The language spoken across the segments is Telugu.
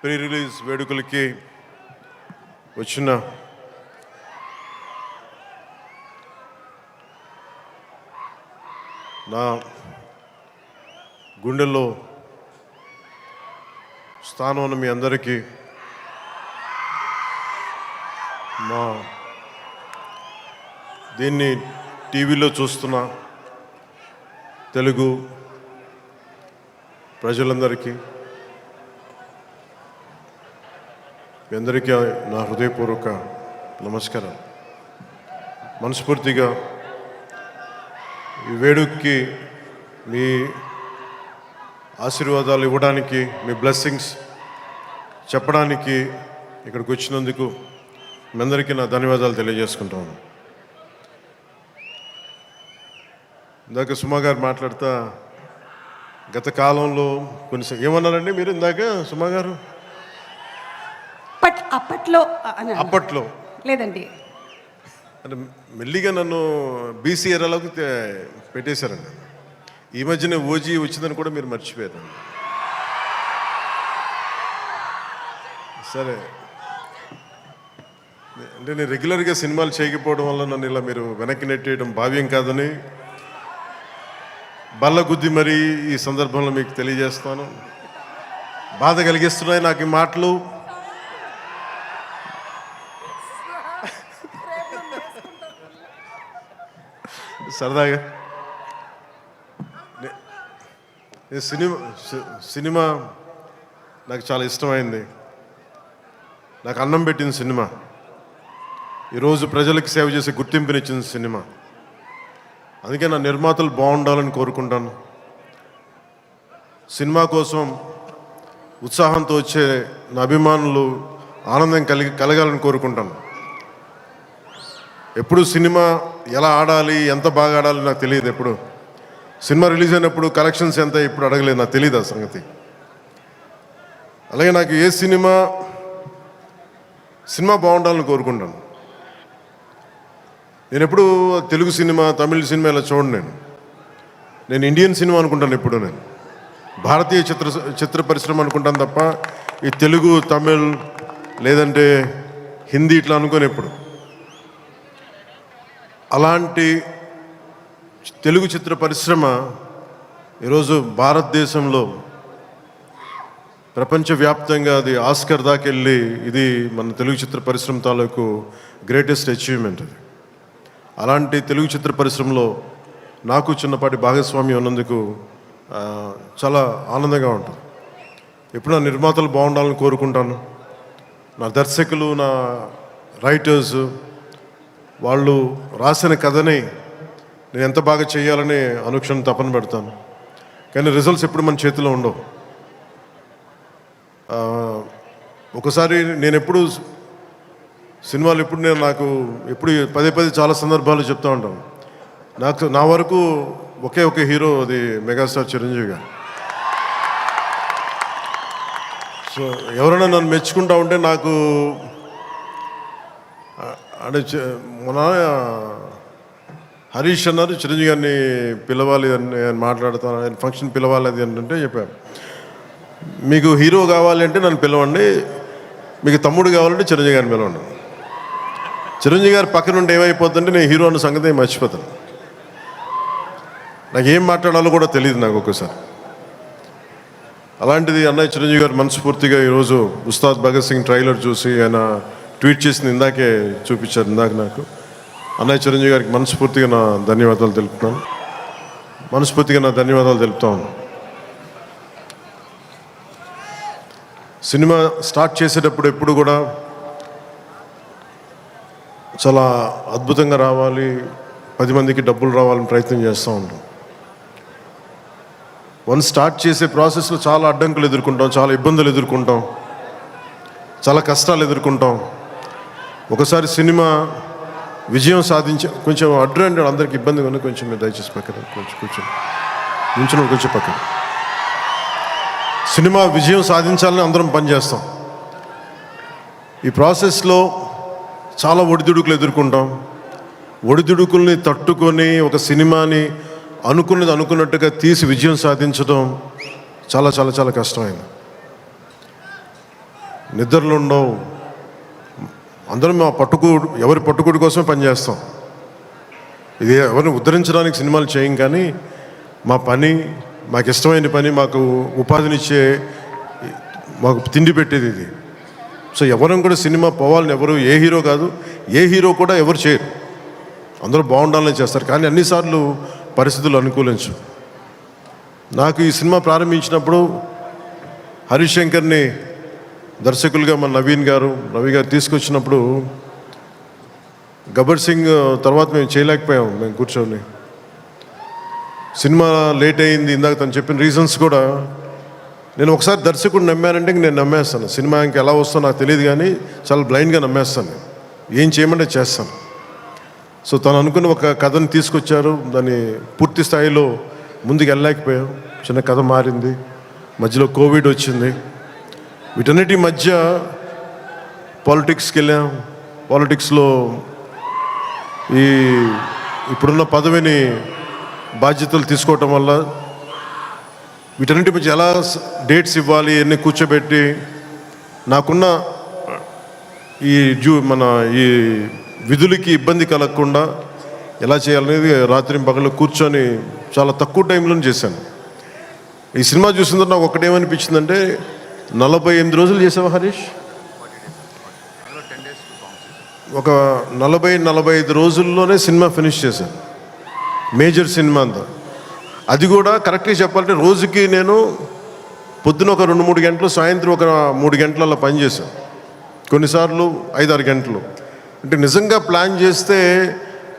ప్రీ రిలీజ్ వేడుకలకి వచ్చిన నా గుండెల్లో స్థానం ఉన్న మీ అందరికీ, మా దీన్ని టీవీలో చూస్తున్న తెలుగు ప్రజలందరికీ, మీ అందరికీ నా హృదయపూర్వక నమస్కారం. మనస్ఫూర్తిగా ఈ వేడుకకి మీ ఆశీర్వాదాలు ఇవ్వడానికి, మీ బ్లెస్సింగ్స్ చెప్పడానికి ఇక్కడికి వచ్చినందుకు మీ అందరికీ నా ధన్యవాదాలు తెలియజేసుకుంటాను. ఇందాక సుమా గారు మాట్లాడుతా గత కాలంలో కొన్ని ఏమన్నారండి మీరు ఇందాక సుమా గారు? అప్పట్లో లేదండి, అంటే మెల్లిగా నన్ను బీసీ ఎరాలోకి పెట్టేశారండి. ఈ మధ్యనే ఓజీ వచ్చిందని కూడా మీరు మర్చిపోయారు. సరే, అంటే నేను రెగ్యులర్గా సినిమాలు చేయకపోవడం వల్ల నన్ను ఇలా మీరు వెనక్కి నెట్టేయడం భావ్యం కాదని బల్లగుద్ది మరీ ఈ సందర్భంలో మీకు తెలియజేస్తాను. బాధ కలిగిస్తున్నాయి నాకు ఈ మాటలు. సరదాగా సినిమా నాకు చాలా ఇష్టమైంది. నాకు అన్నం పెట్టిన సినిమా, ఈరోజు ప్రజలకు సేవ చేసే గుర్తింపునిచ్చిన సినిమా. అందుకే నా నిర్మాతలు బాగుండాలని కోరుకుంటాను. సినిమా కోసం ఉత్సాహంతో వచ్చే నా అభిమానులు ఆనందం కలగాలని కోరుకుంటాను. ఎప్పుడు సినిమా ఎలా ఆడాలి, ఎంత బాగా ఆడాలి నాకు తెలియదు. ఎప్పుడు సినిమా రిలీజ్ అయినప్పుడు కలెక్షన్స్ ఎంత ఇప్పుడు అడగలేదు, నాకు తెలియదు ఆ సంగతి. అలాగే నాకు ఏ సినిమా బాగుండాలని కోరుకుంటాను. నేను ఎప్పుడు తెలుగు సినిమా, తమిళ సినిమా ఇలా చూడండి. నేను ఇండియన్ సినిమా అనుకుంటాను. ఎప్పుడు నేను భారతీయ చిత్ర పరిశ్రమ అనుకుంటాను తప్ప ఈ తెలుగు, తమిళ్ లేదంటే హిందీ ఇట్లా అనుకోని ఎప్పుడు. అలాంటి తెలుగు చిత్ర పరిశ్రమ ఈరోజు భారతదేశంలో ప్రపంచవ్యాప్తంగా అది ఆస్కర్ దాకా వెళ్ళి, ఇది మన తెలుగు చిత్ర పరిశ్రమ తాలూకు గ్రేటెస్ట్ అచీవ్మెంట్ అది. అలాంటి తెలుగు చిత్ర పరిశ్రమలో నాకు చిన్నపాటి భాగస్వామ్యం ఉన్నందుకు చాలా ఆనందంగా ఉంటుంది. ఎప్పుడు నా నిర్మాతలు బాగుండాలని కోరుకుంటాను. నా దర్శకులు, నా రైటర్స్, వాళ్ళు రాసిన కథని నేను ఎంత బాగా చేయాలని అనుక్షణం తపన పెడతాను. కానీ రిజల్ట్స్ ఎప్పుడు మన చేతిలో ఉండవు. ఒకసారి నేను ఎప్పుడు సినిమాలు నాకు ఎప్పుడు పదే చాలా సందర్భాలు చెప్తూ ఉంటాను. నా వరకు ఒకే ఒక హీరో, అది మెగాస్టార్ చిరంజీవి గారు. సో ఎవరైనా నన్ను మెచ్చుకుంటా ఉంటే నాకు అంటే మన హరీష్ అన్నారు చిరంజీవి గారిని పిలవాలి అని మాట్లాడతాను, ఆయన ఫంక్షన్ పిలవాలి అది అంటే చెప్పాను. మీకు హీరో కావాలి అంటే నన్ను పిలవండి, మీకు తమ్ముడు కావాలంటే చిరంజీవి గారిని పిలవండి. చిరంజీవి గారి పక్కన నుండి ఏమైపోతుందంటే నేను హీరో అన్న సంగతి మర్చిపోతాను. నాకు ఏం మాట్లాడాలో కూడా తెలియదు నాకు ఒక్కసారి. అలాంటిది అన్నయ్య చిరంజీవి గారు మనస్ఫూర్తిగా ఈరోజు ఉస్తాద్ భగత్ సింగ్ ట్రైలర్ చూసి ఆయన ట్వీట్ చేసింది ఇందాకే చూపించారు. ఇందాక నాకు అన్నయ్య చిరంజీవి గారికి మనస్ఫూర్తిగా నా ధన్యవాదాలు తెలుపుతాను. సినిమా స్టార్ట్ చేసేటప్పుడు ఎప్పుడు కూడా చాలా అద్భుతంగా రావాలి, 10 మందికి డబ్బులు రావాలని ప్రయత్నం చేస్తూ ఉంటాం. స్టార్ట్ చేసే ప్రాసెస్లో చాలా అడ్డంకులు ఎదుర్కొంటాం, చాలా ఇబ్బందులు ఎదుర్కొంటాం, చాలా కష్టాలు ఎదుర్కొంటాం. ఒకసారి సినిమా విజయం కొంచెం అడ్డు అందరికి ఇబ్బందిగా ఉంది. కొంచెం మీరు దయచేసి పక్కన కొంచెం పక్కన. సినిమా విజయం సాధించాలని అందరం పనిచేస్తాం. ఈ ప్రాసెస్లో చాలా ఒడిదుడుకులు ఎదుర్కొంటాం. ఒడిదుడుకుల్ని తట్టుకొని ఒక సినిమాని అనుకున్నట్టుగా తీసి విజయం సాధించడం చాలా చాలా చాలా కష్టమైంది. నిద్రలు ఉండవు. అందరం మా ఎవరి పట్టుకుడి కోసమే పనిచేస్తాం. ఇది ఎవరిని ఉద్ధరించడానికి సినిమాలు చేయం, కానీ మా పని, మాకు ఇష్టమైన పని, మాకు ఉపాధినిచ్చే, మాకు తిండి పెట్టేది ఇది. సో ఎవరం కూడా సినిమా పోవాలని ఎవరు, ఏ హీరో కాదు, ఏ హీరో కూడా ఎవరు చేయరు. అందరూ బాగుండాలని చేస్తారు, కానీ అన్నిసార్లు పరిస్థితులు అనుకూలించు. నాకు ఈ సినిమా ప్రారంభించినప్పుడు హరిశంకర్ని దర్శకులుగా మన రవి గారు తీసుకొచ్చినప్పుడు గబ్బర్ సింగ్ తర్వాత మేము చేయలేకపోయాం. మేము కూర్చొని సినిమా లేట్ అయింది. ఇందాక తను చెప్పిన రీజన్స్ కూడా నేను ఒకసారి దర్శకుడు నమ్మానంటే నేను నమ్మేస్తాను. సినిమా ఇంకా ఎలా వస్తుందో నాకు తెలియదు, కానీ చాలా బ్లైండ్గా నమ్మేస్తాను. ఏం చేయమంటే చేస్తాను. సో తను అనుకున్న ఒక కథను తీసుకొచ్చారు. దాన్ని పూర్తి స్థాయిలో ముందుకు వెళ్ళలేకపోయాం. చిన్న కథ మారింది, మధ్యలో కోవిడ్ వచ్చింది. వీటన్నిటి మధ్య పాలిటిక్స్కి వెళ్ళాం. పాలిటిక్స్లో ఇప్పుడున్న పదవిని బాధ్యతలు తీసుకోవటం వల్ల వీటన్నిటి మధ్య ఎలా డేట్స్ ఇవ్వాలి అన్నీ కూర్చోబెట్టి నాకున్న ఈ విధులకి ఇబ్బంది కలగకుండా ఎలా చేయాలనేది రాత్రి పగలు కూర్చొని చాలా తక్కువ టైంలో చేశాను. ఈ సినిమా చూసిన తర్వాత నాకు ఒకటేమనిపించిందంటే, 48 రోజులు చేసావా హరీష్? ఒక 40-45 రోజుల్లోనే సినిమా ఫినిష్ చేశాను. మేజర్ సినిమా అంతా. అది కూడా కరెక్ట్గా చెప్పాలంటే రోజుకి నేను పొద్దున ఒక 2-3 గంటలు, సాయంత్రం ఒక 3 గంటలు అలా పనిచేశాను. కొన్నిసార్లు 5-6 గంటలు. అంటే నిజంగా ప్లాన్ చేస్తే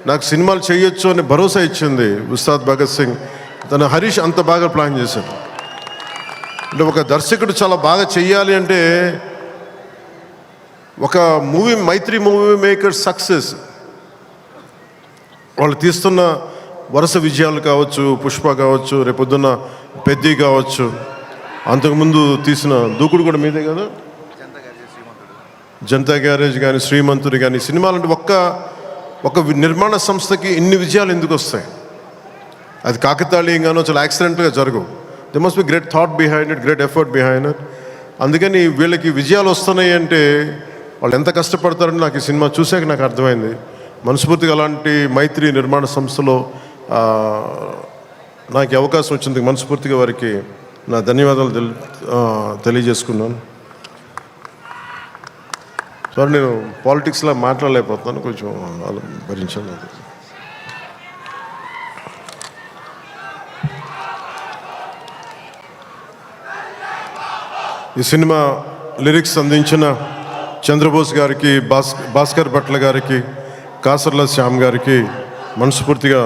నాకు సినిమాలు చేయొచ్చు అని భరోసా ఇచ్చింది ఉస్తాద్ భగత్ సింగ్. తన హరీష్ అంత బాగా ప్లాన్ చేశాడు. అంటే ఒక దర్శకుడు చాలా బాగా చెయ్యాలి అంటే, ఒక మైత్రి మూవీ మేకర్ సక్సెస్, వాళ్ళు తీస్తున్న వరుస విజయాలు కావచ్చు, పుష్ప కావచ్చు, రేపొద్దున్న పెద్ది కావచ్చు, అంతకుముందు తీసిన దూకుడు కూడా మీదే కదా, జనతా గ్యారేజ్ కానీ, శ్రీమంతుడు కానీ, సినిమాలంటే ఒక నిర్మాణ సంస్థకి ఇన్ని విజయాలు ఎందుకు వస్తాయి? అది కాకతాళీయంగానో చాలా యాక్సిడెంట్గా జరగవు. They must be great thought behind it, great effort behind it. అందుకని వీళ్ళకి విజయాలు వస్తున్నాయి అంటే వాళ్ళు ఎంత కష్టపడతారని నాకు ఈ సినిమా చూసాక నాకు అర్థమైంది. మనస్ఫూర్తిగా అలాంటి మైత్రి నిర్మాణ సంస్థలో నాకు అవకాశం వచ్చింది. మనస్ఫూర్తిగా వారికి నా ధన్యవాదాలు తెలియజేసుకున్నాను. సార్, నేను పాలిటిక్స్లో మాట్లాడలేకపోతున్నాను, కొంచెం భరించాను. ఈ సినిమా లిరిక్స్ అందించిన చంద్రబోస్ గారికి, భాస్కర్ భట్ల గారికి, కాసర్ల శ్యామ్ గారికి మనస్ఫూర్తిగా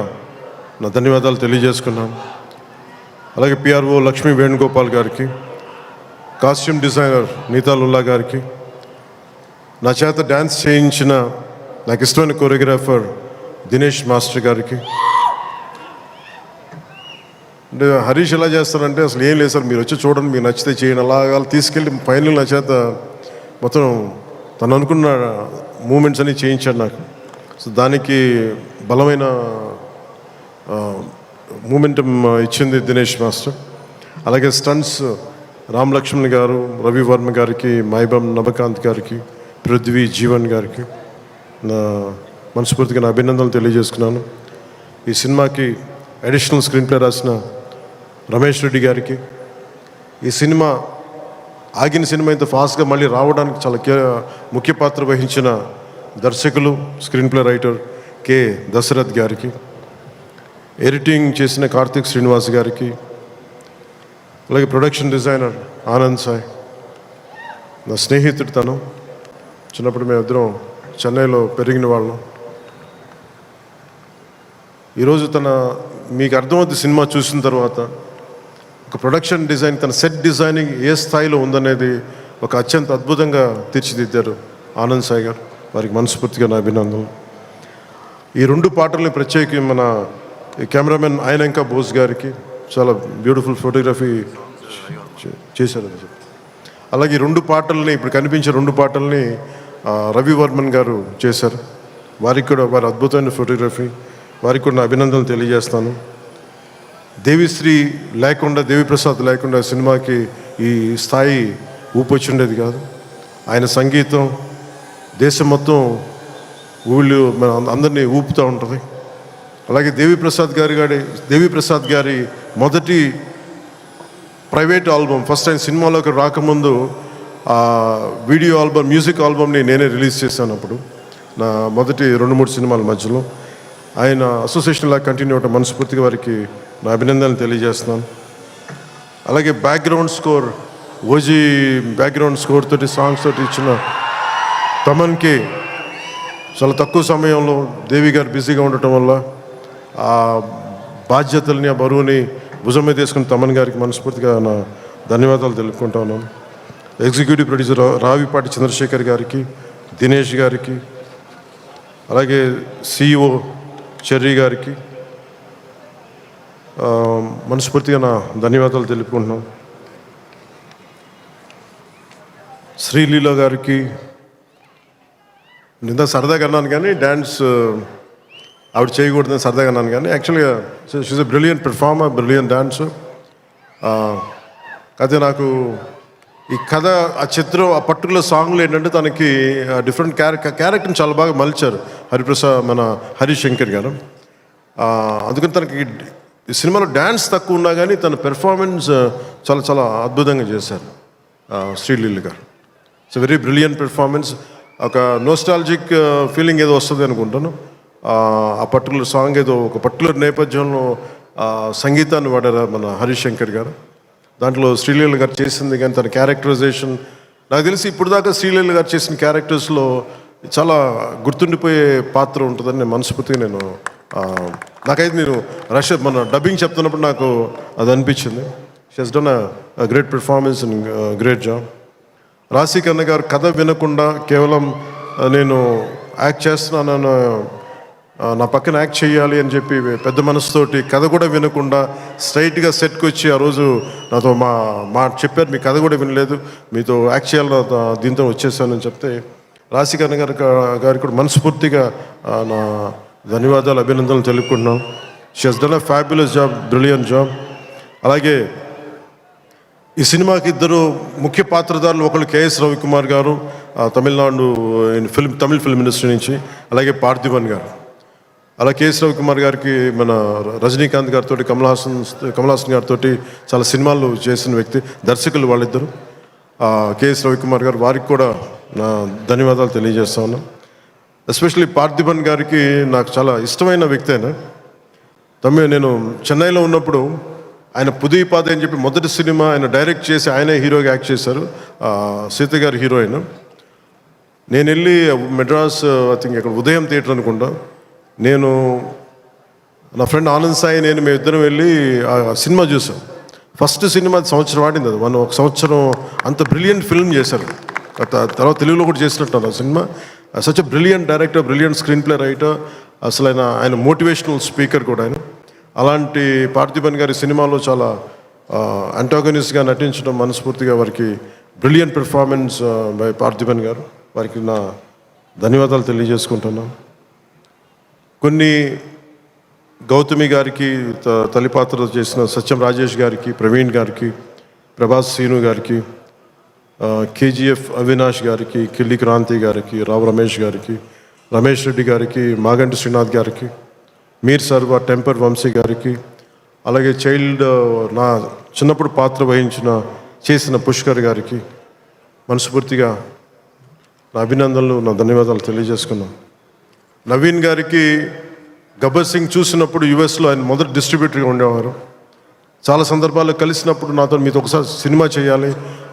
నా ధన్యవాదాలు తెలియజేసుకున్నాను. అలాగే పిఆర్ఓ లక్ష్మీ వేణుగోపాల్ గారికి, కాస్ట్యూమ్ డిజైనర్ నీతాలుల్లా గారికి, నా చేత డ్యాన్స్ చేయించిన నాకు ఇష్టమైన కొరియోగ్రాఫర్ దినేష్ మాస్టర్ గారికి. అంటే హరీష్ ఎలా చేస్తారంటే అసలు ఏం లేదు సార్, మీరు వచ్చి చూడండి, మీరు నచ్చితే చేయండి, అలాగా తీసుకెళ్ళి ఫైనల్ నా చేత మొత్తం తను అనుకున్న మూమెంట్స్ అన్నీ చేయించాడు నాకు. సో దానికి బలమైన మూమెంటం ఇచ్చింది దినేష్ మాస్టర్. అలాగే స్టంట్స్ రామ్ లక్ష్మణ్ గారు, రవి వర్మ గారికి, మైబమ్ నవకాంత్ గారికి, పృథ్వీ జీవన్ గారికి నా మనస్ఫూర్తిగా నా అభినందనలు తెలియజేసుకున్నాను. ఈ సినిమాకి అడిషనల్ స్క్రీన్ ప్లే రాసిన రమేష్ రెడ్డి గారికి, ఈ సినిమా ఆగిన సినిమా ఇంత ఫాస్ట్గా మళ్ళీ రావడానికి చాలా ముఖ్య పాత్ర వహించిన దర్శకులు, screen play writer K Dashrath గారికి, ఎడిటింగ్ చేసిన కార్తిక్ శ్రీనివాస్ గారికి, అలాగే ప్రొడక్షన్ డిజైనర్ ఆనంద్ సాయ్, నా స్నేహితుడు. తను చిన్నప్పుడు మేమిద్దరం చెన్నైలో పెరిగిన వాళ్ళం. ఈరోజు మీకు అర్థమవుతుంది సినిమా చూసిన తర్వాత, ఒక ప్రొడక్షన్ డిజైన్, తన సెట్ డిజైనింగ్ ఏ స్థాయిలో ఉందనేది ఒక అత్యంత అద్భుతంగా తీర్చిదిద్దారు ఆనంద్ సాయి గారు. వారికి మనస్ఫూర్తిగా నా అభినందనలు. ఈ 2 పాటల్ని ప్రత్యేకంగా మన కెమెరామెన్ ఆయనంక బోస్ గారికి చాలా బ్యూటిఫుల్ ఫోటోగ్రఫీ చేశారు. అలాగే 2 పాటల్ని, ఇప్పుడు కనిపించే 2 పాటల్ని రవి వర్మన్ గారు చేశారు. వారికి కూడా వారి అద్భుతమైన ఫోటోగ్రఫీ, వారికి కూడా నా అభినందనలు తెలియజేస్తాను. దేవిశ్రీ లేకుండా, దేవిప్రసాద్ లేకుండా సినిమాకి ఈ స్థాయి ఊపొచ్చుండేది కాదు. ఆయన సంగీతం దేశం మొత్తం ఊళ్ళు మన అందరినీ ఊపుతూ ఉంటుంది. అలాగే దేవిప్రసాద్ గారి మొదటి ప్రైవేట్ ఆల్బమ్ ఫస్ట్ ఆయన సినిమాలోకి రాకముందు వీడియో ఆల్బమ్, మ్యూజిక్ ఆల్బమ్ని నేనే రిలీజ్ చేశాను. అప్పుడు నా మొదటి 2-3 సినిమాల మధ్యలో ఆయన అసోసియేషన్ లాగా కంటిన్యూ అవటం మనస్ఫూర్తిగా వారికి నా అభినందనలు తెలియజేస్తున్నాను. అలాగే background score, OG background score తోటి సాంగ్స్ తోటి ఇచ్చిన తమన్కి చాలా తక్కువ సమయంలో దేవి గారు బిజీగా ఉండటం వల్ల ఆ బాధ్యతల్ని, ఆ బరువుని భుజం మీద తీసుకుని తమన్ గారికి మనస్ఫూర్తిగా నా ధన్యవాదాలు తెలుపుకుంటా ఉన్నాను. ఎగ్జిక్యూటివ్ ప్రొడ్యూసర్ రావిపాటి చంద్రశేఖర్ గారికి, దినేష్ గారికి, అలాగే CEO చెర్రీ గారికి మనస్ఫూర్తిగా నా ధన్యవాదాలు తెలుపుకుంటున్నాను. శ్రీలీల గారికి నింద సరదాగా అన్నాను కానీ డ్యాన్స్ ఆవిడ చేయకూడదని సరదాగా అన్నాను కానీ యాక్చువల్గా she's a brilliant performer, brilliant dancer. అయితే నాకు ఈ కథ, ఆ చిత్రం, ఆ పర్టికులర్ సాంగ్లో ఏంటంటే తనకి డిఫరెంట్ క్యారెక్టర్ని చాలా బాగా మలిచారు మన హరీష్ శంకర్ గారు. అందుకని తనకి ఈ సినిమాలో డ్యాన్స్ తక్కువ ఉన్నా కానీ తన పెర్ఫార్మెన్స్ చాలా చాలా అద్భుతంగా చేశారు శ్రీలీల గారు. It's very brilliant performance. ఒక నోస్టాలజిక్ ఫీలింగ్ ఏదో వస్తుంది అనుకుంటాను. ఆ పర్టికులర్ సాంగ్ ఏదో ఒక పర్టికులర్ నేపథ్యంలో సంగీతాన్ని వాడారు మన హరీష్ శంకర్ గారు. దాంట్లో శ్రీలీల గారు చేసింది కానీ తన క్యారెక్టరైజేషన్ నాకు తెలిసి ఇప్పుడు దాకా శ్రీలీల గారు చేసిన క్యారెక్టర్స్లో చాలా గుర్తుండిపోయే పాత్ర ఉంటుందని నేను మనస్ఫూర్తిగా నాకైతే నేను మన డబ్బింగ్ చెప్తున్నప్పుడు నాకు అది అనిపించింది. She has done a great performance and great job. Rashi Khanna గారు కథ వినకుండా కేవలం నేను యాక్ట్ చేస్తున్నాను, నా పక్కన యాక్ట్ చేయాలి అని చెప్పి పెద్ద మనసుతోటి కథ కూడా వినకుండా స్ట్రైట్గా సెట్కి వచ్చి ఆ రోజు నాతో మా చెప్పారు, మీ కథ కూడా వినలేదు, మీతో యాక్ట్ చేయాలని దీంతో వచ్చేసానని చెప్తే రాశికన్న గారికి కూడా మనస్ఫూర్తిగా నా ధన్యవాదాలు, అభినందనలు తెలుపుకుంటున్నాం. She has done a fabulous job, brilliant job. అలాగే ఈ సినిమాకి 2 ముఖ్య పాత్రధారులు, ఒకళ్ళు KS రవికుమార్ గారు తమిళనాడు తమిళ ఫిల్మ్ ఇండస్ట్రీ నుంచి, అలాగే పార్థిబన్ గారు. అలా KS రవికుమార్ గారికి మన రజనీకాంత్ గారితో, కమల్ హాసన్ గారితో చాలా సినిమాలు చేసిన వ్యక్తి, దర్శకులు వాళ్ళిద్దరు. KS రవికుమార్ గారు, వారికి కూడా నా ధన్యవాదాలు తెలియజేస్తా ఉన్నాను. ఎస్పెషల్లీ పార్థిబన్ గారికి నాకు చాలా ఇష్టమైన వ్యక్తి. నేను చెన్నైలో ఉన్నప్పుడు ఆయన పుదీపాద అని చెప్పి మొదటి సినిమా ఆయన డైరెక్ట్ చేసి ఆయనే హీరోగా యాక్ట్ చేశారు, సీత గారి హీరోయిన్. నేను వెళ్ళి మెడ్రాస్ ఐ థింక్ ఇక్కడ ఉదయం థియేటర్ అనుకుంటా, నేను నా ఫ్రెండ్ ఆనంద్ సాయి మేమిద్దరం వెళ్ళి ఆ సినిమా చూసాం. ఫస్ట్ సినిమా సంవత్సరం ఆడింది, అది ఒక సంవత్సరం అంత బ్రిలియంట్ ఫిల్మ్ చేశారు. తర్వాత తెలుగులో కూడా చేసినట్టు ఆ cinema. Such a brilliant director, brilliant screen play writer, అసలు ఆయన మోటివేషనల్ స్పీకర్ కూడా ఆయన. అలాంటి పార్థిబన్ గారి సినిమాలో చాలా అంటాగనిస్ట్గా నటించడం మనస్ఫూర్తిగా వారికి బ్రిలియంట్ పెర్ఫార్మెన్స్ బై పార్థిబన్ గారు, వారికి నా ధన్యవాదాలు తెలియజేసుకుంటున్నాను. కొన్ని గౌతమి గారికి తల్లి పాత్ర చేసిన సత్యం రాజేష్ గారికి, ప్రవీణ్ గారికి, ప్రభాస్ శ్రీను గారికి, KGF అవినాష్ గారికి, కిల్లి క్రాంతి గారికి, రావు రమేష్ గారికి, రమేష్ రెడ్డి గారికి, మాగంటి శ్రీనాథ్ గారికి, మీర్ సర్వ టెంపర్ వంశీ గారికి, అలాగే నా చిన్నప్పుడు పాత్ర చేసిన పుష్కర్ గారికి మనస్ఫూర్తిగా నా అభినందనలు, నా ధన్యవాదాలు తెలియజేసుకున్నాను. నవీన్ గారికి గబ్బర్ సింగ్ చూసినప్పుడు US లో ఆయన మొదటి డిస్ట్రిబ్యూటర్గా ఉండేవారు. చాలా సందర్భాల్లో కలిసినప్పుడు నాతో మీతో ఒకసారి సినిమా చేయాలి,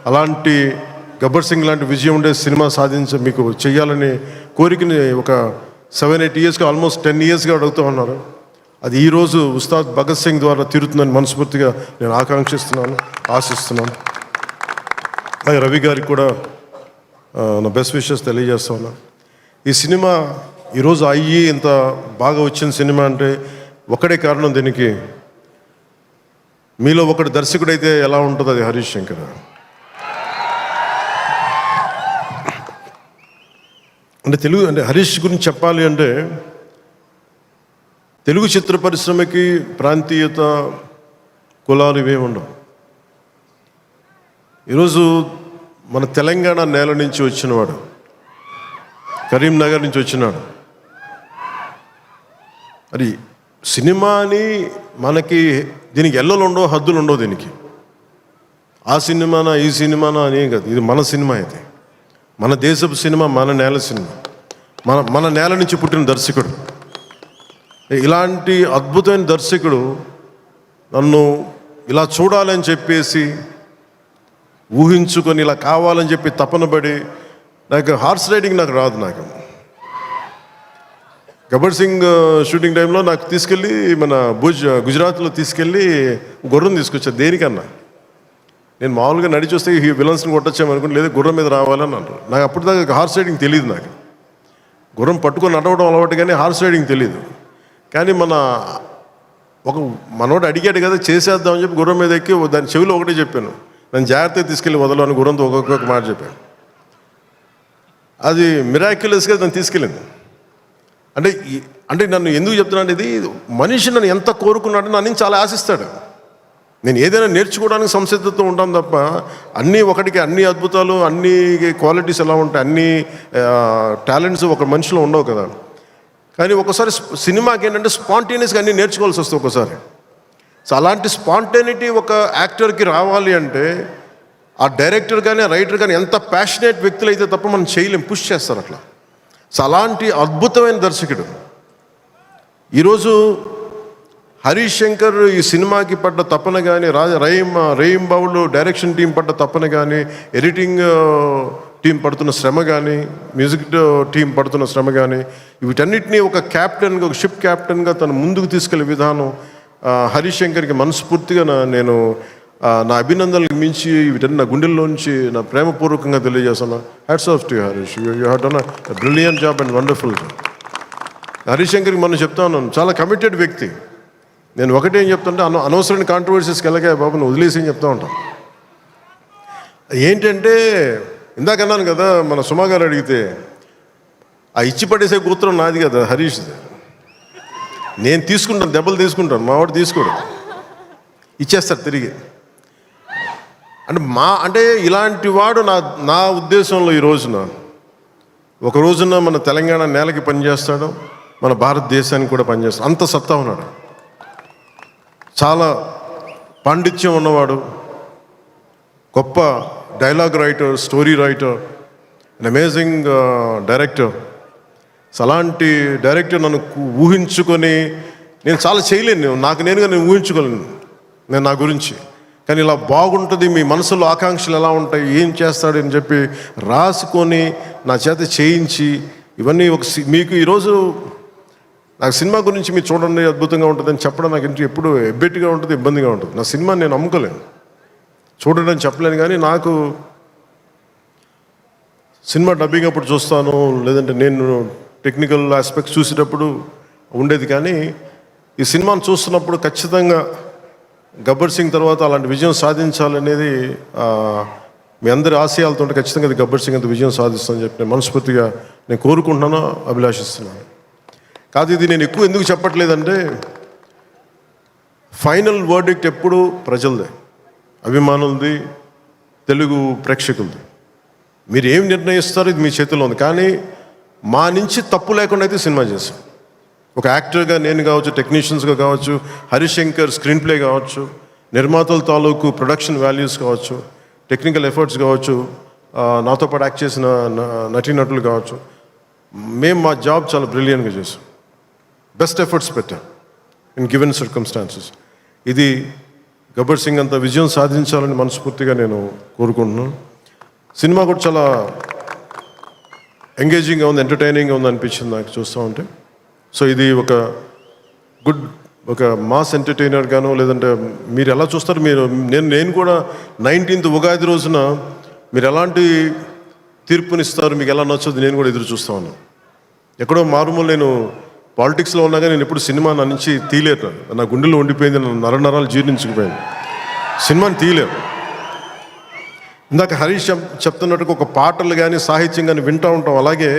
అలాంటి గబ్బర్ సింగ్ లాంటి విజయం ఉండే సినిమా మీకు చేయాలని కోరికని ఒక 7-8 ఇయర్స్గా, ఆల్మోస్ట్ 10 ఇయర్స్గా అడుగుతూ ఉన్నారు. అది ఈరోజు ఉస్తాద్ భగత్ సింగ్ ద్వారా తీరుతుందని మనస్ఫూర్తిగా నేను ఆకాంక్షిస్తున్నాను, ఆశిస్తున్నాను. అలాగే రవి గారికి కూడా నా బెస్ట్ విషెస్ తెలియజేస్తా ఉన్నాను. ఈ సినిమా ఈరోజు ఇంత బాగా వచ్చిన సినిమా అంటే ఒకటే కారణం. దీనికి మీలో ఒకటి దర్శకుడైతే ఎలా ఉంటుందో అది హరీష్ శంకర్. అంటే హరీష్ గురించి చెప్పాలి అంటే తెలుగు చిత్ర పరిశ్రమకి ప్రాంతీయత, కులాలు ఇవేమి ఉండవు. ఈరోజు మన తెలంగాణ నేల నుంచి వచ్చినవాడు, కరీంనగర్ నుంచి వచ్చినాడు. మరి సినిమాని మనకి దీనికి ఎల్లలు ఉండవు, హద్దులు ఉండవు. దీనికి ఆ సినిమానా ఈ సినిమానా అనేం కాదు. ఇది మన సినిమా, ఇది మన దేశపు సినిమా, మన నేల సినిమా, మన నేల నుంచి పుట్టిన దర్శకుడు. ఇలాంటి అద్భుతమైన దర్శకుడు నన్ను ఇలా చూడాలని చెప్పేసి ఊహించుకొని ఇలా కావాలని చెప్పి తపన పడి, నాకు హార్స్ రైడింగ్ నాకు రాదు. నాకు గబ్బర్ సింగ్ షూటింగ్ టైంలో నాకు తీసుకెళ్ళి మన గుజరాత్లో తీసుకెళ్ళి గుర్రం తీసుకొచ్చారు. దేనికన్నా నేను మామూలుగా నడిచి వస్తే ఈ విలన్స్ని కొట్టొచ్చామనుకుని, లేదా గుర్రం మీద రావాలని అంటారు. నాకు అప్పటిదాకా హార్స్ రైడింగ్ తెలియదు. నాకు గుర్రం పట్టుకొని నడవడం అలవాటు, కానీ హార్స్ రైడింగ్ తెలియదు. కానీ మనోడు అడిగాడు కదా, చేసేద్దామని చెప్పి గుర్రం మీద ఎక్కి దాని చెవిలో ఒకటే చెప్పాను, నన్ను జాగ్రత్తగా తీసుకెళ్ళి వదలని గుర్రంతో ఒక్కొక్క మాట చెప్పాను. అది మిరాక్యులస్గా నన్ను తీసుకెళ్ళింది. అంటే నన్ను ఎందుకు చెప్తున్నాను, ఇది మనిషి నన్ను ఎంత కోరుకున్నాడో నన్ను చాలా ఆశిస్తాడు. నేను ఏదైనా నేర్చుకోవడానికి సంసిద్ధతో ఉంటాను తప్ప, అన్నీ ఒకటికి అన్ని అద్భుతాలు, అన్ని క్వాలిటీస్ ఎలా ఉంటాయి, అన్ని టాలెంట్స్ ఒక మనిషిలో ఉండవు కదా. కానీ ఒకసారి సినిమాకి ఏంటంటే స్పాంటేనియస్గా అన్నీ నేర్చుకోవాల్సి వస్తుంది ఒకసారి. సో అలాంటి స్పాంటేనిటీ ఒక యాక్టర్కి రావాలి అంటే ఆ డైరెక్టర్ కానీ రైటర్ కానీ ఎంత ప్యాషనేట్ వ్యక్తులు అయితే తప్ప మనం చేయలేం, పుష్ చేస్తారు అట్లా. సో అలాంటి అద్భుతమైన దర్శకుడు. ఈరోజు హరీష్ శంకర్ ఈ సినిమాకి పడ్డ తపన కానీ, రహీం బాబులు డైరెక్షన్ టీం పడ్డ తపన కానీ, ఎడిటింగ్ టీం పడుతున్న శ్రమ కానీ, మ్యూజిక్ టీం పడుతున్న శ్రమ కానీ, వీటన్నిటినీ ఒక క్యాప్టెన్గా, ఒక షిప్ క్యాప్టెన్గా తను ముందుకు తీసుకెళ్లే విధానం హరీష్ శంకర్కి మనస్ఫూర్తిగా నేను నా అభినందనలకు మించి వీటన్ని నా గుండెల్లోంచి నా ప్రేమపూర్వకంగా తెలియజేస్తాను. Hats off to Harish, you have done a brilliant job and wonderful job. Harish శంకర్కి మనం చెప్తా ఉన్నాను, చాలా కమిటెడ్ వ్యక్తి. నేను ఒకటేం చెప్తుంటే, అనవసరమైన కాంట్రవర్సీస్కి వెళ్ళగా బాబు నువ్వు వదిలేసి అని చెప్తా ఉంటాను. ఏంటంటే ఇందాక అన్నాను కదా, మన సుమా గారు అడిగితే ఆ ఇచ్చి పడేసే కూతురం నాది కదా హరీష్ది. నేను తీసుకుంటాను, దెబ్బలు తీసుకుంటాను, మా వాడు తీసుకోడు, ఇచ్చేస్తాడు తిరిగి. అంటే ఇలాంటి వాడు నా ఉద్దేశంలో ఈ రోజున ఒక రోజున మన తెలంగాణ నేలకి పనిచేస్తాడు, మన భారతదేశానికి కూడా పనిచేస్తాడు. అంత సత్తా ఉన్నాడు, చాలా పాండిత్యం ఉన్నవాడు, గొప్ప dialogue writer, story writer, and amazing director. అలాంటి డైరెక్టర్ నన్ను ఊహించుకొని నేను చాలా చేయలేను, నేను ఊహించుకోలేను నేను నా గురించి. కానీ ఇలా బాగుంటుంది, మీ మనసులో ఆకాంక్షలు ఎలా ఉంటాయి, ఏం చేస్తాడు అని చెప్పి రాసుకొని నా చేత చేయించి, ఇవన్నీ మీకు ఈరోజు నాకు సినిమా గురించి మీరు చూడండి అద్భుతంగా ఉంటుందని చెప్పడం నాకు ఎప్పుడు ఎబ్బెట్టిగా ఉంటుంది, ఇబ్బందిగా ఉంటుంది. నా సినిమా నేను అమ్ముకోలేను, చూడడం చెప్పలేను. కానీ నాకు సినిమా డబ్బింగ్ అప్పుడు చూస్తాను, లేదంటే నేను టెక్నికల్ ఆస్పెక్ట్స్ చూసేటప్పుడు ఉండేది. కానీ ఈ సినిమాను చూస్తున్నప్పుడు ఖచ్చితంగా గబ్బర్ సింగ్ తర్వాత అలాంటి విజయం సాధించాలనేది మీ అందరి ఆశయాలతో ఖచ్చితంగా అది గబ్బర్ సింగ్ అంత విజయం సాధిస్తుందని చెప్పి నేను మనస్ఫూర్తిగా నేను కోరుకుంటున్నాను, అభిలాషిస్తున్నాను. కాదు, ఇది నేను ఎక్కువ ఎందుకు చెప్పట్లేదంటే, ఫైనల్ వర్డిక్ట్ ఎప్పుడు ప్రజలదే, అభిమానులది, తెలుగు ప్రేక్షకులది. మీరు ఏం నిర్ణయిస్తారో ఇది మీ చేతిలో ఉంది. కానీ మా నుంచి తప్పు లేకుండా అయితే సినిమా చేశాం. ఒక యాక్టర్గా నేను కావచ్చు, టెక్నీషియన్స్గా కావచ్చు, హరీష్ శంకర్ స్క్రీన్ ప్లే కావచ్చు, నిర్మాతల తాలూకు ప్రొడక్షన్ వాల్యూస్ కావచ్చు, టెక్నికల్ ఎఫర్ట్స్ కావచ్చు, నాతో పాటు యాక్ట్ చేసిన నటీనటులు కావచ్చు, మేము మా జాబ్ చాలా బ్రిలియంట్గా చేసాం, బెస్ట్ ఎఫర్ట్స్ పెట్టాం ఇన్ గివెన్ సర్కమ్స్టాన్సెస్. ఇది గబ్బర్ సింగ్ అంత విజయం సాధించాలని మనస్ఫూర్తిగా నేను కోరుకుంటున్నాను. సినిమా కూడా చాలా ఎంగేజింగ్గా ఉంది, ఎంటర్టైనింగ్గా ఉంది అనిపించింది నాకు చూస్తూ ఉంటే. సో ఇది ఒక మాస్ ఎంటర్టైనర్ గాను, లేదంటే మీరు ఎలా చూస్తారు, నేను కూడా 19th ఉగాది రోజున మీరు ఎలాంటి తీర్పునిస్తారు, మీకు ఎలా నచ్చదు నేను కూడా ఎదురు చూస్తూ ఉన్నాను. ఎక్కడో మారుమూల నేను పాలిటిక్స్లో ఉన్నాగా నేను ఎప్పుడు సినిమా నా నుంచి తీయలేరు, నా గుండెలో ఉండిపోయింది, నరాలు జీర్ణించుకుపోయింది, సినిమాని తీయలేరు. ఇందాక హరీష్ చెప్తున్నట్టుగా ఒక పాటలు కానీ సాహిత్యం కానీ వింటూ ఉంటాం. అలాగే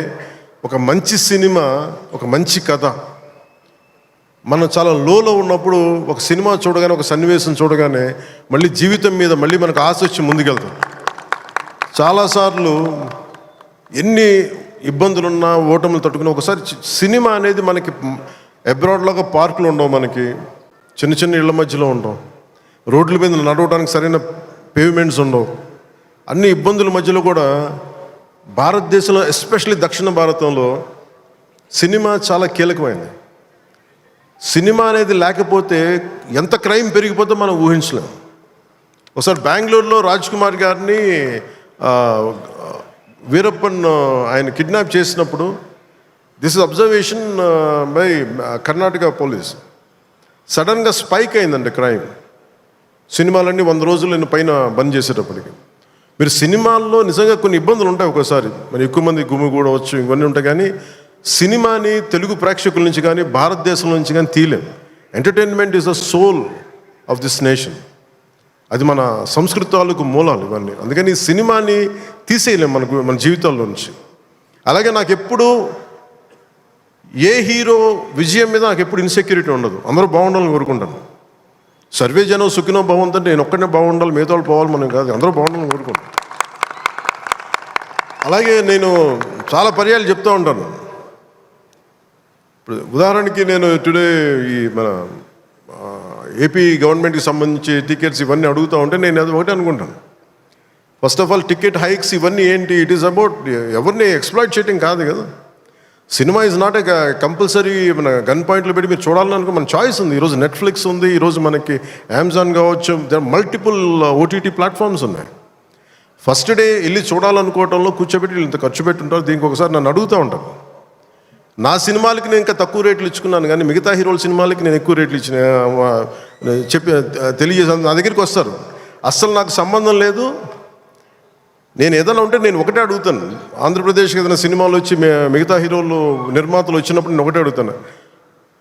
ఒక మంచి సినిమా, ఒక మంచి కథ, మనం చాలా లోలో ఉన్నప్పుడు ఒక సినిమా చూడగానే, ఒక సన్నివేశం చూడగానే మళ్ళీ జీవితం మీద మళ్ళీ మనకు ఆశ వచ్చి ముందుకెళ్తాం. చాలాసార్లు ఎన్ని ఇబ్బందులున్నా ఓటములు తట్టుకుని ఒకసారి సినిమా అనేది మనకి అబ్రాడ్లాగా పార్కులు ఉండవు, మనకి చిన్న చిన్న ఇళ్ల మధ్యలో ఉండవు, రోడ్ల మీద నడవడానికి సరైన పేవ్మెంట్స్ ఉండవు, అన్ని ఇబ్బందుల మధ్యలో కూడా భారతదేశంలో ఎస్పెషల్లీ దక్షిణ భారతంలో సినిమా చాలా కీలకమైనది. సినిమా అనేది లేకపోతే ఎంత క్రైమ్ పెరిగిపోతే మనం ఊహించలేం. ఒకసారి బెంగళూరులో రాజ్ కుమార్ గారిని వీరప్పన్ ఆయన కిడ్నాప్ చేసినప్పుడు this is observation by Karnataka police. సడన్గా స్పైక్ అయిందండి క్రైమ్. సినిమాలన్నీ 100 రోజులు పైన బంద్ చేసేటప్పటికి. మీరు సినిమాల్లో నిజంగా కొన్ని ఇబ్బందులు ఉంటాయి, ఒకసారి మరి ఎక్కువ మంది గుమిగూడవచ్చు, ఇవన్నీ ఉంటాయి, కానీ సినిమాని తెలుగు ప్రేక్షకుల నుంచి కానీ భారతదేశం నుంచి కానీ తీయలేం. Entertainment is the soul of this nation. అది మన సంస్కృతి తాలూకు మూలాలు ఇవన్నీ. అందుకని ఈ సినిమాని తీసేయలేం మన జీవితాల్లో నుంచి. అలాగే నాకు ఎప్పుడు ఏ హీరో విజయం మీద నాకు ఎప్పుడు ఇన్సెక్యూరిటీ ఉండదు. అందరూ బాగుండాలని కోరుకుంటాను. సర్వే జనం సుఖినో బాగుందంటే నేను ఒక్కడనే బాగుండాలి, మిగతా వాళ్ళు పోవాలి మనం కాదు, అందరూ బాగుండాలని కోరుకుంటాను. అలాగే నేను చాలా పర్యాలు చెప్తూ ఉంటాను. ఇప్పుడు ఉదాహరణకి నేను టుడే ఈ మన ఏపీ గవర్నమెంట్కి సంబంధించి టికెట్స్ ఇవన్నీ అడుగుతూ ఉంటే నేను అది ఒకటి అనుకుంటాను. First of all ticket hikes ఇవన్నీ ఏంటి? ఇట్ ఈస్ అబౌట్ ఎవరిని ఎక్స్ప్లాయిట్ చేయటం కాదు కదా. Cinema is not a compulsory మన గన్ పాయింట్లు పెట్టి మీరు చూడాలని అనుకో, మన చాయిస్ ఉంది. ఈరోజు నెట్ఫ్లిక్స్ ఉంది, ఈరోజు మనకి అమెజాన్ కావచ్చు, దర్ మల్టిపుల్ ఓటీటీ ప్లాట్ఫామ్స్ ఉన్నాయి. ఫస్ట్ డే వెళ్ళి చూడాలనుకోవటంలో కూర్చోబెట్టి ఇంత ఖర్చు పెట్టుంటారు. దీనికి ఒకసారి నన్ను అడుగుతూ ఉంటాను. నా సినిమాలకి నేను ఇంకా తక్కువ రేట్లు ఇచ్చుకున్నాను, కానీ మిగతా హీరోల సినిమాలకి నేను ఎక్కువ రేట్లు ఇచ్చిన తెలియజేసాను. నా దగ్గరికి వస్తారు, అస్సలు నాకు సంబంధం లేదు, నేను ఏదైనా ఉంటే నేను ఒకటే అడుగుతాను. ఆంధ్రప్రదేశ్కి ఏదైనా సినిమాలు వచ్చి మిగతా హీరోలు నిర్మాతలు వచ్చినప్పుడు నేను ఒకటే అడుగుతాను,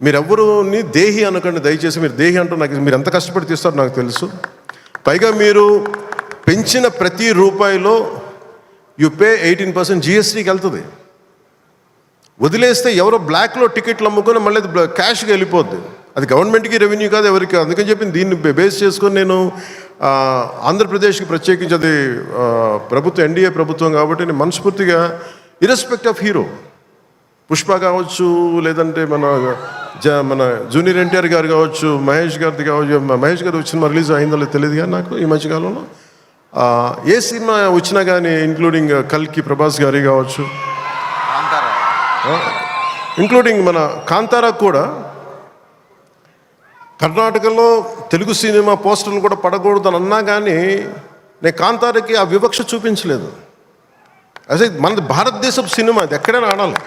మీరెవ్వరూని దేహి అనకండి దయచేసి. మీరు దేహి అంటూ నాకు మీరు ఎంత కష్టపడి తీస్తారో నాకు తెలుసు. పైగా మీరు పెంచిన ప్రతి రూపాయిలో యు పే 18% జిఎస్టీకి వెళ్తుంది. వదిలేస్తే ఎవరో బ్లాక్లో టికెట్లు అమ్ముకొని మళ్ళీ అది క్యాష్గా వెళ్ళిపోద్ది. అది గవర్నమెంట్కి రెవెన్యూ కాదు, ఎవరికి. అందుకని చెప్పి దీన్ని బేస్ చేసుకొని నేను ఆంధ్రప్రదేశ్కి ప్రత్యేకించి అది ప్రభుత్వం ఎన్డీఏ ప్రభుత్వం కాబట్టి నేను మనస్ఫూర్తిగా ఇర్రెస్పెక్ట్ ఆఫ్ హీరో, పుష్ప కావచ్చు, లేదంటే మన జూనియర్ ఎన్టీఆర్ గారు కావచ్చు, మహేష్ గారిది కావచ్చు. మహేష్ గారు వచ్చిన రిలీజ్ అయిందో లేదో తెలియదు కానీ నాకు ఈ మధ్యకాలంలో ఏ సినిమా వచ్చినా కానీ ఇంక్లూడింగ్ కల్కి ప్రభాస్ గారి కావచ్చు, ఇంక్లూడింగ్ మన కాంతారా కూడా కర్ణాటకలో తెలుగు సినిమా పోస్టర్లు కూడా పడకూడదు అని అన్నా కానీ నేను కాంతారాకి ఆ వివక్ష చూపించలేదు. అసలు మనది భారతదేశపు సినిమా, అది ఎక్కడైనా ఆడాలి.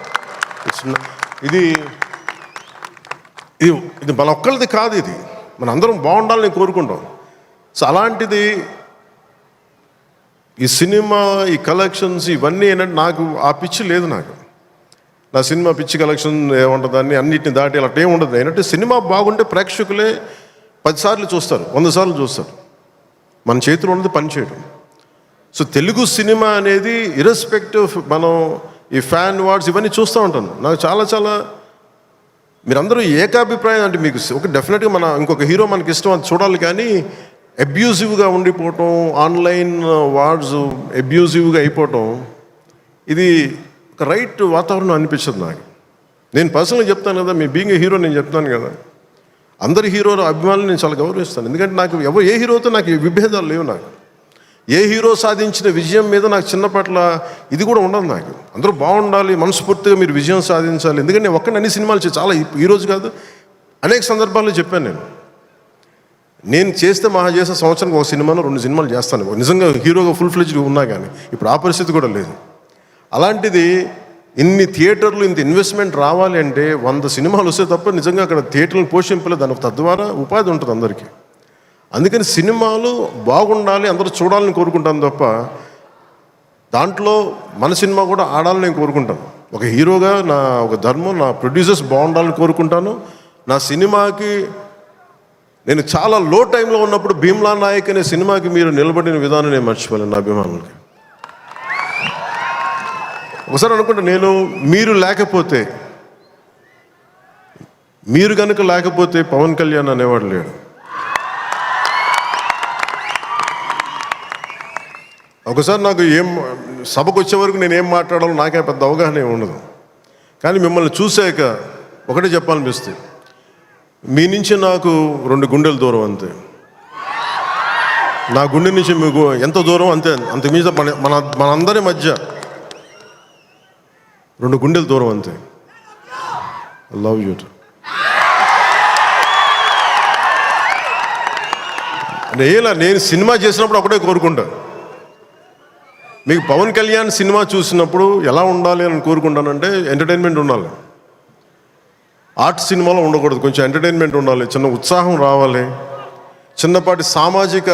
ఇది ఇది మన ఒక్కరిది కాదు, ఇది మన అందరం బాగుండాలని కోరుకుంటాం. సో అలాంటిది ఈ సినిమా, ఈ కలెక్షన్స్ ఇవన్నీ ఏంటంటే నాకు ఆ పిచ్చి లేదు. నాకు నా సినిమా పిచ్చి కలెక్షన్ ఏముంటుందని అన్నిటిని దాటి అలా ఏం ఉండదు. ఏంటంటే సినిమా బాగుంటే ప్రేక్షకులే 10 సార్లు చూస్తారు, 100 సార్లు చూస్తారు. మన చేతిలో ఉన్నది పని చేయడం. సో తెలుగు సినిమా అనేది ఇర్రెస్పెక్టివ్ మనం ఈ ఫ్యాన్ వార్డ్స్ ఇవన్నీ చూస్తూ ఉంటాను. నాకు చాలా మీరందరూ ఏకాభిప్రాయం అంటే మీకు ఒక డెఫినెట్గా ఇంకొక హీరో మనకి ఇష్టం అది చూడాలి, కానీ అబ్యూజివ్గా ఉండిపోవటం, ఆన్లైన్ వార్డ్స్ అబ్యూజివ్గా అయిపోవటం, ఇది ఒక రైట్ వాతావరణం అనిపించదు నాకు. నేను పర్సనల్గా చెప్తాను కదా, మీ బీయింగ్ ఏ హీరో నేను చెప్తాను కదా, అందరి హీరోల అభిమానులు నేను చాలా గౌరవిస్తాను. ఎందుకంటే నాకు ఏ హీరోతో నాకు విభేదాలు లేవు. నాకు ఏ హీరో సాధించిన విజయం మీద నాకు చిన్నపట్ల ఇది కూడా ఉండదు. నాకు అందరూ బాగుండాలి, మనస్ఫూర్తిగా మీరు విజయం సాధించాలి. ఎందుకంటే నేను ఒక్కడిని అన్ని సినిమాలు చాలా ఈరోజు కాదు అనేక సందర్భాల్లో చెప్పాను. నేను చేస్తే సంవత్సరానికి ఒక సినిమాను 2 సినిమాలు చేస్తాను నిజంగా హీరోగా ఫుల్ ఫ్లెడ్జ్గా ఉన్నా కానీ. ఇప్పుడు ఆ పరిస్థితి కూడా లేదు. అలాంటిది ఇన్ని థియేటర్లు ఇంత ఇన్వెస్ట్మెంట్ రావాలి అంటే 100 సినిమాలు వస్తే తప్ప నిజంగా అక్కడ థియేటర్లు పోషింపలేదు. దాని తద్వారా ఉపాధి ఉంటుంది అందరికీ. అందుకని సినిమాలు బాగుండాలి, అందరూ చూడాలని కోరుకుంటాను తప్ప దాంట్లో మన సినిమా కూడా ఆడాలని నేను కోరుకుంటాను. ఒక హీరోగా నా ఒక ధర్మం, నా ప్రొడ్యూసర్స్ బాగుండాలని కోరుకుంటాను. నా సినిమాకి నేను చాలా లో టైంలో ఉన్నప్పుడు భీమ్లా నాయక్ అనే సినిమాకి మీరు నిలబడిన విధానం నేను మర్చిపోలేను. నా అభిమానులకి ఒకసారి అనుకుంటా, నేను మీరు కనుక లేకపోతే పవన్ కళ్యాణ్ అనేవాడు లేడు. ఒకసారి నాకు సభకు వచ్చే వరకు నేను ఏం మాట్లాడాలో నాకే పెద్ద అవగాహన ఏమి ఉండదు. కానీ మిమ్మల్ని చూశాక ఒకటే చెప్పాలనిపిస్తుంది, మీ నుంచి నాకు 2 గుండెల దూరం అంతే. నా గుండె నుంచి మీకు ఎంత దూరం అంతే, అంతకుమించి మనందరి మధ్య 2 గుండెల దూరం అంతే. I love you. నేను సినిమా చేసినప్పుడు ఒకటే కోరుకుంటా, మీకు పవన్ కళ్యాణ్ సినిమా చూసినప్పుడు ఎలా ఉండాలి అని కోరుకుంటానంటే ఎంటర్టైన్మెంట్ ఉండాలి. ఆర్ట్ సినిమాలో ఉండకూడదు, కొంచెం ఎంటర్టైన్మెంట్ ఉండాలి, చిన్న ఉత్సాహం రావాలి, చిన్నపాటి సామాజిక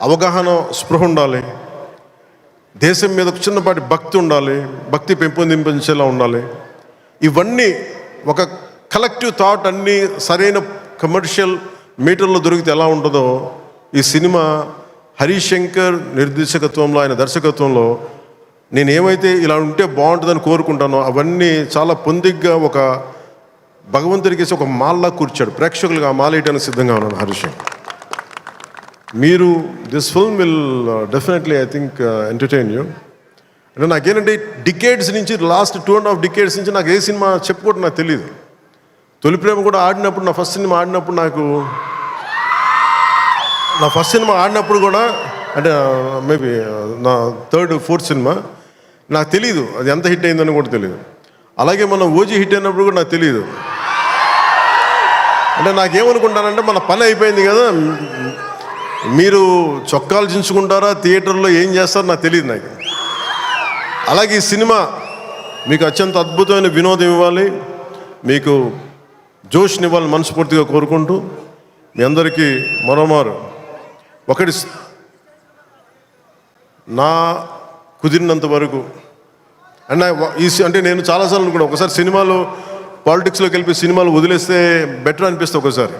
అవగాహన స్పృహ ఉండాలి, దేశం మీద చిన్నపాటి భక్తి ఉండాలి, భక్తి పెంపొందించేలా ఉండాలి. ఇవన్నీ ఒక కలెక్టివ్ థాట్ అన్నీ సరైన కమర్షియల్ మీటర్లో దొరికితే ఎలా ఉంటుందో ఈ సినిమా హరీష్ శంకర్ నిర్దేశకత్వంలో, ఆయన దర్శకత్వంలో నేను ఏమైతే ఇలా ఉంటే బాగుంటుందని కోరుకుంటానో అవన్నీ చాలా పొందిగ్గా ఒక భగవంతుడికి ఒక మాల్లా కూర్చాడు. ప్రేక్షకులుగా ఆ మాల వేయడానికి సిద్ధంగా ఉన్నాను హరీష్ శంకర్. మీరు this film will definitely I think entertain you. అంటే నాకేంటంటే డికేడ్స్ నుంచి లాస్ట్ 2.5 డికేడ్స్ నుంచి నాకు ఏ సినిమా చెప్పుకోవడం నాకు తెలియదు. తొలి ప్రేమ కూడా ఆడినప్పుడు, నా ఫస్ట్ సినిమా ఆడినప్పుడు కూడా అంటే మేబీ నా 3rd 4th సినిమా నాకు తెలియదు అది ఎంత హిట్ అయిందని కూడా తెలియదు. అలాగే మనం ఓజీ హిట్ అయినప్పుడు కూడా నాకు తెలియదు. అంటే నాకేమనుకుంటానంటే మన పని అయిపోయింది కదా, మీరు చొక్కాలు చించుకుంటారా, థియేటర్లో ఏం చేస్తారో నాకు తెలియదు నాకు. అలాగే ఈ సినిమా మీకు అత్యంత అద్భుతమైన వినోదం ఇవ్వాలి, మీకు జోష్నివ్వాలని మనస్ఫూర్తిగా కోరుకుంటూ మీ అందరికీ మరోమారు ఒకటి నా కుదిరినంత వరకు అంటే నేను చాలాసార్లు అనుకున్నాను, ఒకసారి సినిమాలు పాలిటిక్స్లోకి వెళ్ళి సినిమాలు వదిలేస్తే బెటర్ అనిపిస్తుంది ఒకసారి.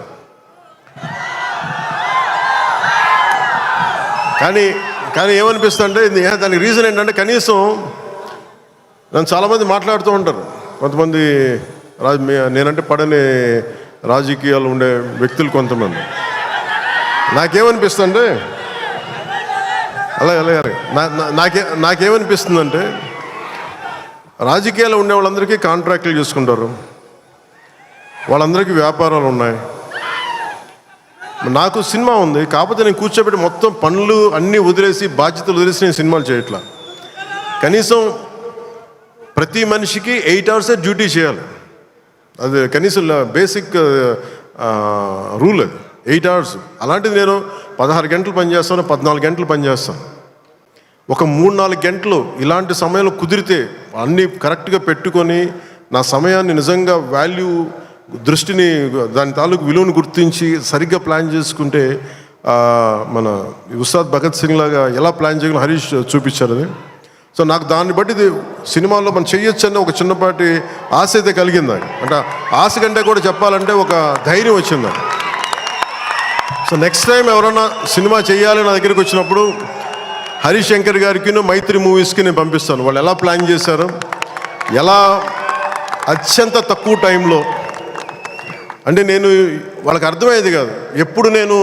కానీ ఏమనిపిస్తుంది అంటే దానికి రీజన్ ఏంటంటే కనీసం నన్ను చాలామంది మాట్లాడుతూ ఉంటారు, కొంతమంది నేనంటే పడని రాజకీయాలు ఉండే వ్యక్తులు కొంతమంది. నాకేమనిపిస్తుందంటే అలాగే నాకేమనిపిస్తుందంటే రాజకీయాలు ఉండే వాళ్ళందరికీ కాంట్రాక్టులు చేసుకుంటారు, వాళ్ళందరికీ వ్యాపారాలు ఉన్నాయి. నాకు సినిమా ఉంది, కాకపోతే నేను కూర్చోబెట్టి మొత్తం పనులు అన్నీ వదిలేసి బాధ్యతలు వదిలేసి నేను సినిమాలు చేయట్లా. కనీసం ప్రతి మనిషికి 8 hours డ్యూటీ చేయాలి, అది కనీసం బేసిక్ రూల్ అది 8 hours. అలాంటిది నేను 16 గంటలు పనిచేస్తాను, 14 గంటలు పనిచేస్తాను. ఒక 3-4 గంటలు ఇలాంటి సమయంలో కుదిరితే అన్నీ కరెక్ట్గా పెట్టుకొని నా సమయాన్ని నిజంగా దృష్టిని దాని తాలూకు విలువను గుర్తించి సరిగ్గా ప్లాన్ చేసుకుంటే మన ఉస్తాద్ భగత్ సింగ్ లాగా ఎలా ప్లాన్ చేయగలం హరీష్ చూపించారు అది. సో నాకు దాన్ని బట్టి ఇది సినిమాల్లో మనం చేయొచ్చు అని ఒక చిన్నపాటి ఆశ అయితే కలిగింది. అంటే ఆశ కంటే కూడా చెప్పాలంటే ఒక ధైర్యం వచ్చింది. సో నెక్స్ట్ టైం ఎవరన్నా సినిమా చేయాలని నా దగ్గరికి వచ్చినప్పుడు హరీష్ శంకర్ గారికి మైత్రి మూవీస్కి నేను పంపిస్తాను. వాళ్ళు ఎలా ప్లాన్ చేశారు, ఎలా అత్యంత తక్కువ టైంలో, అంటే నేను వాళ్ళకి అర్థమయ్యేది కాదు. ఎప్పుడు నేను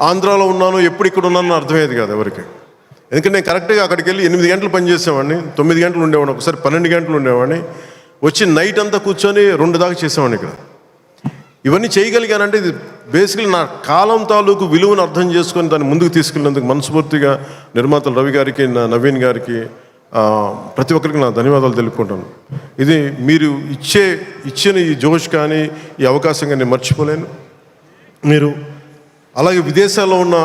ఆంధ్రాలో ఉన్నాను, ఎప్పుడు ఇక్కడ ఉన్నాను అర్థమయ్యేది కాదు ఎవరికి. ఎందుకంటే నేను కరెక్ట్గా అక్కడికి వెళ్ళి 8 గంటలు పనిచేసేవాడిని, 9 గంటలు ఉండేవాడిని, ఒకసారి 12 గంటలు ఉండేవాడిని, వచ్చి నైట్ అంతా కూర్చొని 2 దాకా చేసేవాడిని ఇక్కడ. ఇవన్నీ చేయగలిగానంటే ఇది బేసికలీ నా కాలం తాలూకు విలువను అర్థం చేసుకొని దాన్ని ముందుకు తీసుకెళ్ళినందుకు మనస్ఫూర్తిగా నిర్మాతలు రవి గారికి, నవీన్ గారికి, ప్రతి ఒక్కరికి నా ధన్యవాదాలు తెలుపుకుంటాను. ఇది మీరు ఇచ్చిన ఈ జోష్ కానీ ఈ అవకాశం కానీ నేను మర్చిపోలేను. మీరు అలాగే విదేశాల్లో ఉన్న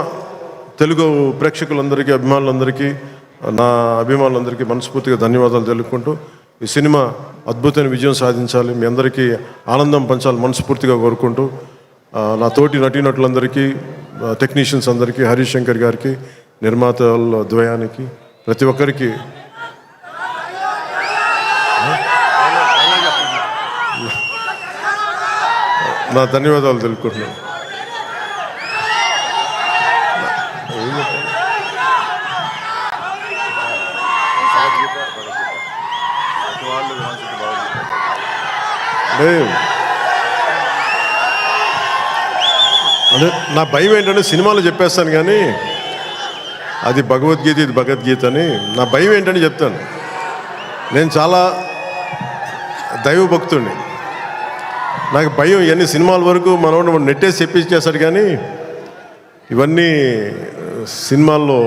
తెలుగు ప్రేక్షకులందరికీ, అభిమానులందరికీ, నా అభిమానులందరికీ మనస్ఫూర్తిగా ధన్యవాదాలు తెలుపుకుంటూ ఈ సినిమా అద్భుతమైన విజయం సాధించాలి, మీ అందరికీ ఆనందం పంచాలి మనస్ఫూర్తిగా కోరుకుంటూ నా తోటి నటీనటులందరికీ, టెక్నీషియన్స్ అందరికీ, హరీష్ శంకర్ గారికి, నిర్మాతల ద్వయానికి, ప్రతి ఒక్కరికి నా ధన్యవాదాలు తెలుపుకుంటున్నాను. అదే నా భయం ఏంటంటే సినిమాలో చెప్పేస్తాను కానీ అది భగవద్గీత, ఇది భగవద్గీత అని. నా భయం ఏంటని చెప్తాను. నేను చాలా దైవ భక్తుడిని. నాకు భయం ఇవన్నీ సినిమాల వరకు మనోడు నెట్టేసి చెప్పించేస్తాడు, కానీ ఇవన్నీ సినిమాల్లో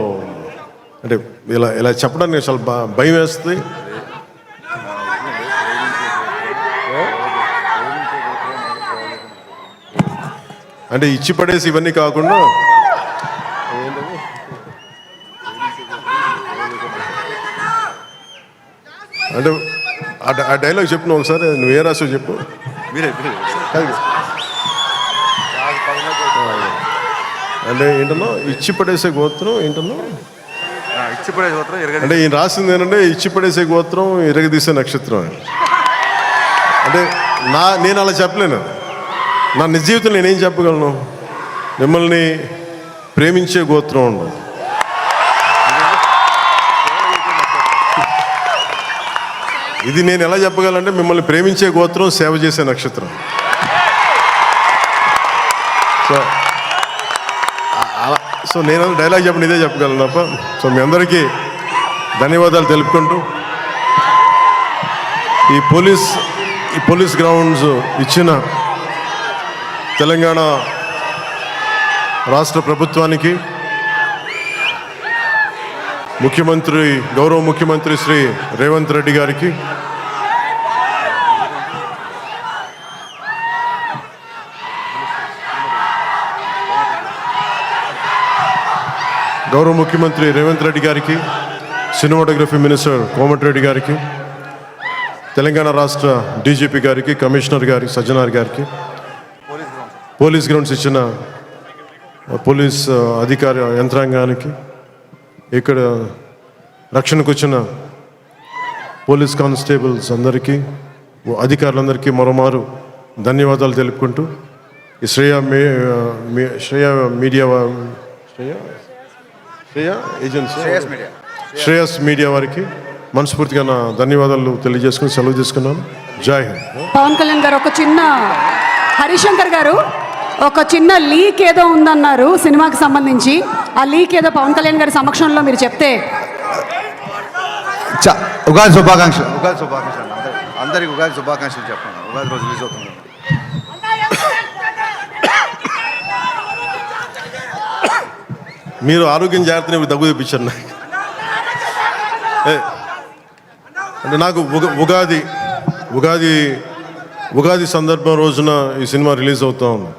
అంటే ఇలా ఇలా చెప్పడానికి చాలా భయం వేస్తుంది. అంటే ఇచ్చి పడేసి ఇవన్నీ కాకుండా అంటే ఆ డైలాగ్ చెప్పు నువ్వు ఒకసారి. నువ్వు ఏ రాసావు చెప్పు. అంటే ఏంటన్నా ఇచ్చి పడేసే గోత్రం ఏంటన్నా అంటే ఈయన రాసింది ఏంటంటే ఇచ్చి పడేసే గోత్రం ఇరగదీసే నక్షత్రం అని. అంటే నేను అలా చెప్పలేను. నా నిజ జీవితంలో నేనేం చెప్పగలను? మిమ్మల్ని ప్రేమించే గోత్రం ఉండదు. ఇది నేను ఎలా చెప్పగలంటే మిమ్మల్ని ప్రేమించే గోత్రం, సేవ చేసే నక్షత్రం. సో నేను డైలాగ్ చెప్పండి ఇదే చెప్పగలను తప్ప. సో మీ అందరికీ ధన్యవాదాలు తెలుపుకుంటూ ఈ పోలీస్ గ్రౌండ్స్ ఇచ్చిన తెలంగాణ రాష్ట్ర ప్రభుత్వానికి, గౌరవ ముఖ్యమంత్రి శ్రీ రేవంత్ రెడ్డి గారికి, సినిమాటోగ్రఫీ మినిస్టర్ కోమటిరెడ్డి గారికి, తెలంగాణ రాష్ట్ర డీజీపీ గారికి, కమిషనర్ గారికి, సజ్జనార్ గారికి, పోలీస్ గ్రౌండ్స్ ఇచ్చిన పోలీస్ అధికార యంత్రాంగానికి, ఇక్కడ రక్షణకు వచ్చిన పోలీస్ కానిస్టేబుల్స్ అందరికీ, అధికారులందరికీ మరోమారు ధన్యవాదాలు తెలుపుకుంటూ ఈ శ్రేయస్ మీడియా వారికి మనస్ఫూర్తిగా నా ధన్యవాదాలు తెలియజేసుకుని సెలవు తీసుకున్నాను. జై హింద్. పవన్ కళ్యాణ్ గారు హరిశంకర్ గారు ఒక చిన్న లీక్ ఏదో ఉందన్నారు సినిమాకి సంబంధించి. ఆ లీక్ ఏదో పవన్ కళ్యాణ్ గారి సమక్షంలో మీరు చెప్తే. ఉగాది శుభాకాంక్షలు. అందరికి ఉగాది శుభాకాంక్షలు చెప్పండి. ఉగాది రోజు రిలీజ్ అవుతుంది. మీరు ఆరోగ్యం జాగ్రత్తని దగ్గు తెప్పించారు నాకు. అంటే నాకు ఉగాది సందర్భం రోజున ఈ సినిమా రిలీజ్ అవుతా ఉంది.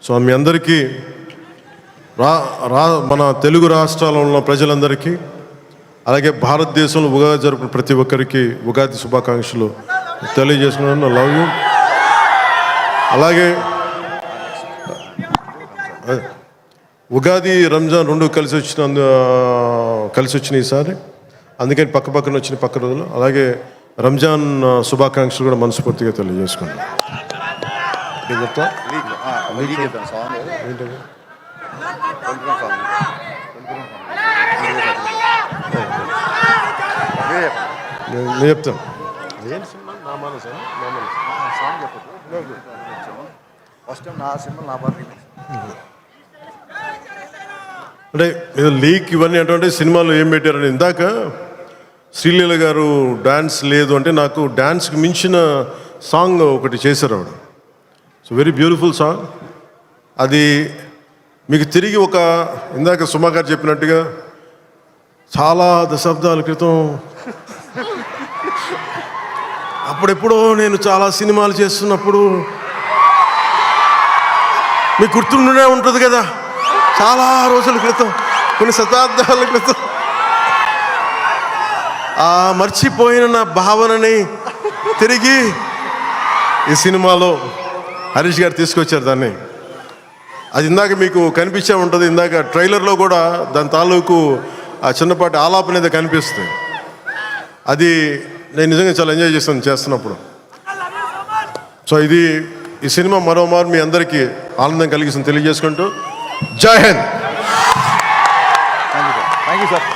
సో మీ అందరికీ మన తెలుగు రాష్ట్రాల్లో ఉన్న ప్రజలందరికీ, అలాగే భారతదేశంలో ఉగాది జరుపుకున్న ప్రతి ఒక్కరికి ఉగాది శుభాకాంక్షలు తెలియజేసుకున్నాను. Love you. అలాగే ఉగాది, రంజాన్ రెండు కలిసి వచ్చిన ఈసారి, అందుకని పక్కన వచ్చిన పక్క రోజులు. అలాగే రంజాన్ శుభాకాంక్షలు కూడా మనస్ఫూర్తిగా తెలియజేసుకున్నాను. చెప్తా నేను చెప్తాను. అంటే లీక్ ఇవన్నీ అంటే సినిమాలో ఏం పెట్టారని. ఇందాక శ్రీలీల గారు డ్యాన్స్ లేదు అంటే నాకు డ్యాన్స్కి మించిన సాంగ్ ఒకటి చేశారు ఆవిడ. So very beautiful song. అది మీకు తిరిగి ఇందాక సుమా గారు చెప్పినట్టుగా చాలా దశాబ్దాల క్రితం అప్పుడెప్పుడో నేను చాలా సినిమాలు చేస్తున్నప్పుడు మీకు గుర్తుండే ఉంటుంది కదా, చాలా రోజుల క్రితం, కొన్ని శతాబ్దాల క్రితం, ఆ మర్చిపోయిన నా భావనని తిరిగి ఈ సినిమాలో హరీష్ గారు తీసుకొచ్చారు దాన్ని. అది ఇందాక మీకు కనిపించే ఉంటుంది. ఇందాక ట్రైలర్లో కూడా దాని తాలూకు ఆ చిన్నపాటి ఆలాపన అనేది కనిపిస్తుంది. అది నేను నిజంగా చాలా ఎంజాయ్ చేస్తున్నప్పుడు. సో ఈ సినిమా మరోమారు మీ అందరికీ ఆనందం కలిగిస్తుంది తెలియజేసుకుంటూ జై హింద్. Thank you sir.